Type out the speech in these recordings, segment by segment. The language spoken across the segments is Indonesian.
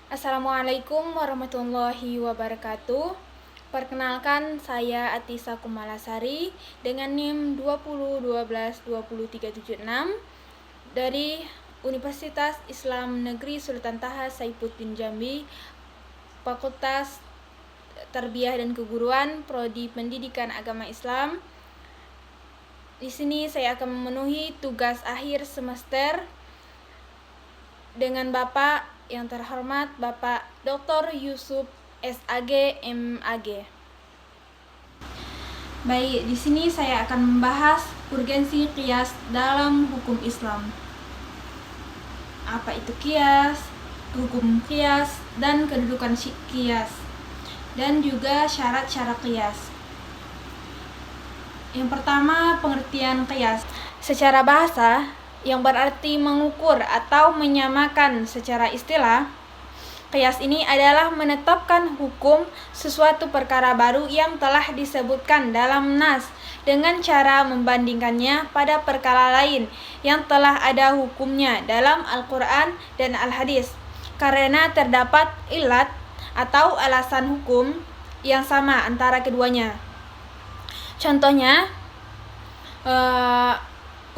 Assalamualaikum warahmatullahi wabarakatuh. Perkenalkan, saya Atisa Kumalasari dengan NIM 2012-20376 dari Universitas Islam Negeri Sultan Taha Saifuddin Jambi, Fakultas Tarbiyah dan Keguruan, Prodi Pendidikan Agama Islam. Di sini saya akan memenuhi tugas akhir semester dengan Bapak yang terhormat Bapak Dr. Yusuf SAG MAG. Baik, di sini saya akan membahas urgensi qiyas dalam hukum Islam. Apa itu qiyas, hukum qiyas, dan kedudukan qiyas, dan juga syarat-syarat qiyas. Yang pertama, pengertian qiyas. Secara bahasa, yang berarti mengukur atau menyamakan secara istilah, qiyas ini adalah menetapkan hukum sesuatu perkara baru yang telah disebutkan dalam nas dengan cara membandingkannya pada perkara lain yang telah ada hukumnya dalam Al-Quran dan Al-Hadis, karena terdapat ilat atau alasan hukum yang sama antara keduanya. Contohnya,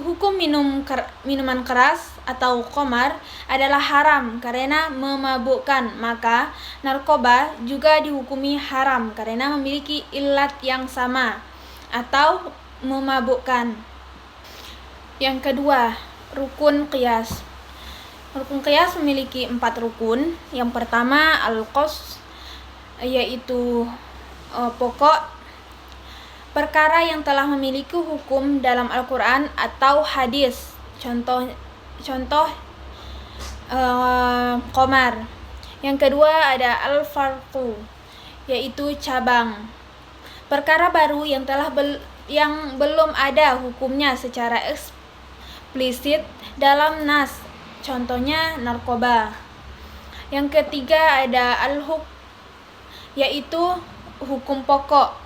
hukum minuman keras atau khamar adalah haram karena memabukkan, maka narkoba juga dihukumi haram karena memiliki ilat yang sama atau memabukkan. Yang kedua, rukun qiyas. Rukun qiyas memiliki 4 rukun. Yang pertama, al-qas, yaitu pokok perkara yang telah memiliki hukum dalam Al-Quran atau hadis. Contoh qamar. Yang kedua ada al-farqu, yaitu cabang. Perkara baru yang belum ada hukumnya secara eksplisit dalam nas. Contohnya narkoba. Yang ketiga ada al-hukm, yaitu hukum pokok.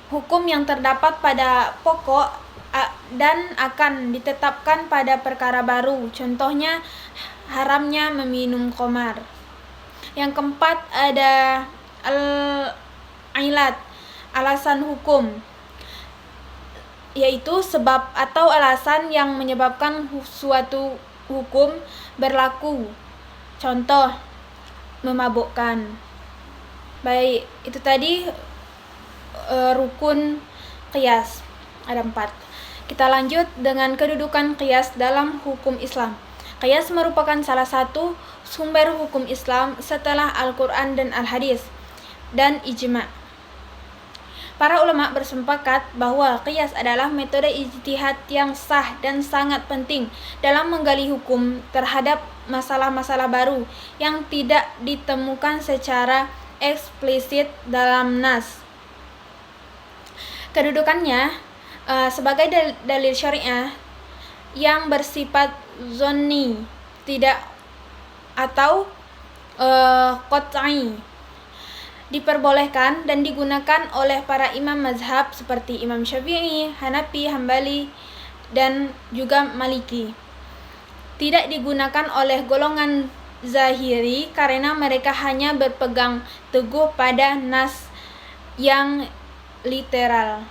Hukum yang terdapat pada pokok dan akan ditetapkan pada perkara baru. Contohnya haramnya meminum khamar. Yang keempat ada al-ilat, alasan hukum, yaitu sebab atau alasan yang menyebabkan suatu hukum berlaku. Contoh memabukkan. Baik, itu tadi rukun qiyas, ada 4. Kita lanjut dengan kedudukan qiyas dalam hukum Islam. Qiyas merupakan salah satu sumber hukum Islam setelah Al-Quran dan Al-Hadis dan ijma'. Para ulama bersepakat bahwa qiyas adalah metode ijtihad yang sah dan sangat penting dalam menggali hukum terhadap masalah-masalah baru yang tidak ditemukan secara eksplisit dalam nas. Kedudukannya sebagai dalil syariah yang bersifat zonni, tidak atau qat'i, diperbolehkan dan digunakan oleh para imam mazhab seperti Imam Syafi'i, Hanafi, Hambali, dan juga Maliki. Tidak digunakan oleh golongan zahiri karena mereka hanya berpegang teguh pada nas yang literal.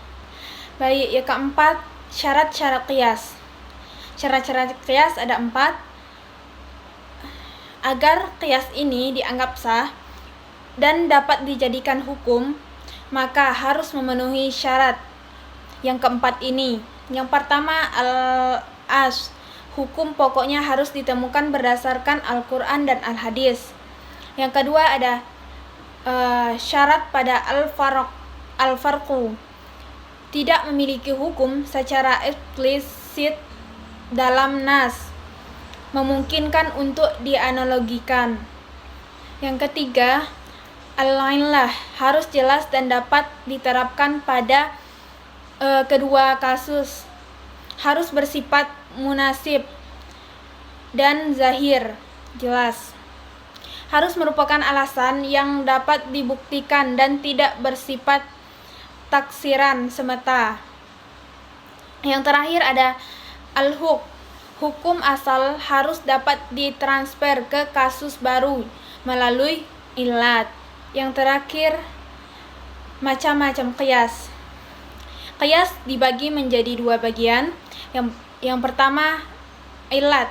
Baik, yang keempat, syarat-syarat qiyas. Syarat-syarat qiyas ada 4. Agar qiyas ini dianggap sah dan dapat dijadikan hukum, maka harus memenuhi syarat yang keempat ini. Yang pertama, al-as, hukum pokoknya harus ditemukan berdasarkan Al-Quran dan Al-Hadis. Yang kedua ada syarat pada al-farqu, tidak memiliki hukum secara eksplisit dalam nas, memungkinkan untuk dianalogikan. Yang ketiga, al-illah, harus jelas dan dapat diterapkan pada kedua kasus, harus bersifat munasib dan zahir, jelas. Harus merupakan alasan yang dapat dibuktikan dan tidak bersifat taksiran semata. Yang terakhir ada al-hukm, hukum asal harus dapat ditransfer ke kasus baru, melalui ilat. Yang terakhir, macam-macam qiyas. Qiyas dibagi menjadi dua bagian. Yang pertama, ilat.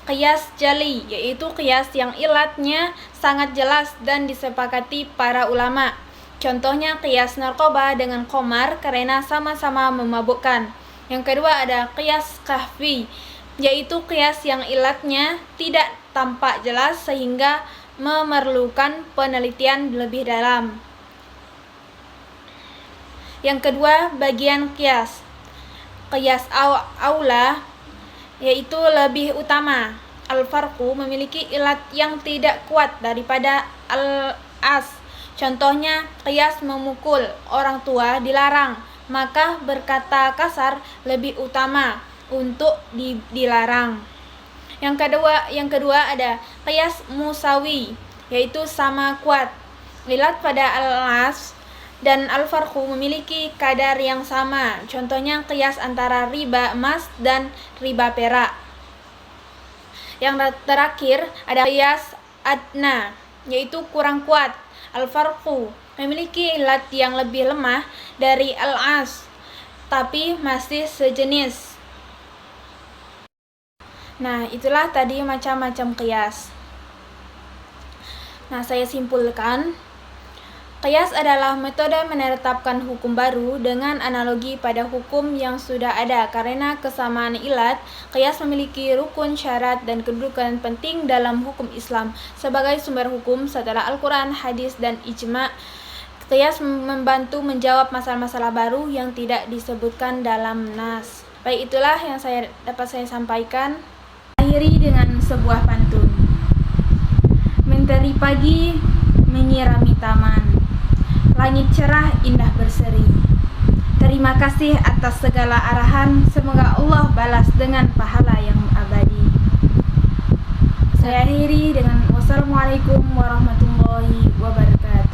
Qiyas jali, yaitu qiyas yang ilatnya sangat jelas dan disepakati para ulama. Contohnya qiyas narkoba dengan khamar karena sama-sama memabukkan. Yang kedua ada qiyas kahfi, yaitu qiyas yang ilatnya tidak tampak jelas sehingga memerlukan penelitian lebih dalam. Yang kedua, bagian qiyas. Qiyas aula, yaitu lebih utama. Al-farqu memiliki ilat yang tidak kuat daripada al-as. Contohnya, qiyas memukul orang tua dilarang, maka berkata kasar lebih utama untuk dilarang. Yang kedua ada qiyas musawi, yaitu sama kuat. Ilat pada al-as dan al-farqu memiliki kadar yang sama. Contohnya qiyas antara riba emas dan riba perak. Yang terakhir ada qiyas adna, yaitu kurang kuat. Al-farqu memiliki ilat yang lebih lemah dari al-as, tapi masih sejenis. Nah, itulah tadi macam-macam qiyas. Nah, saya simpulkan. Qiyas adalah metode menetapkan hukum baru dengan analogi pada hukum yang sudah ada. Karena kesamaan ilat, qiyas memiliki rukun, syarat, dan kedudukan penting dalam hukum Islam. Sebagai sumber hukum setelah Al-Quran, hadis, dan ijma', qiyas membantu menjawab masalah-masalah baru yang tidak disebutkan dalam nas. Baik, itulah yang dapat saya sampaikan. Akhiri dengan sebuah pantun. Mentari pagi menyirami taman, langit cerah indah berseri. Terima kasih atas segala arahan. Semoga Allah balas dengan pahala yang abadi. Saya akhiri dengan wassalamualaikum warahmatullahi wabarakatuh.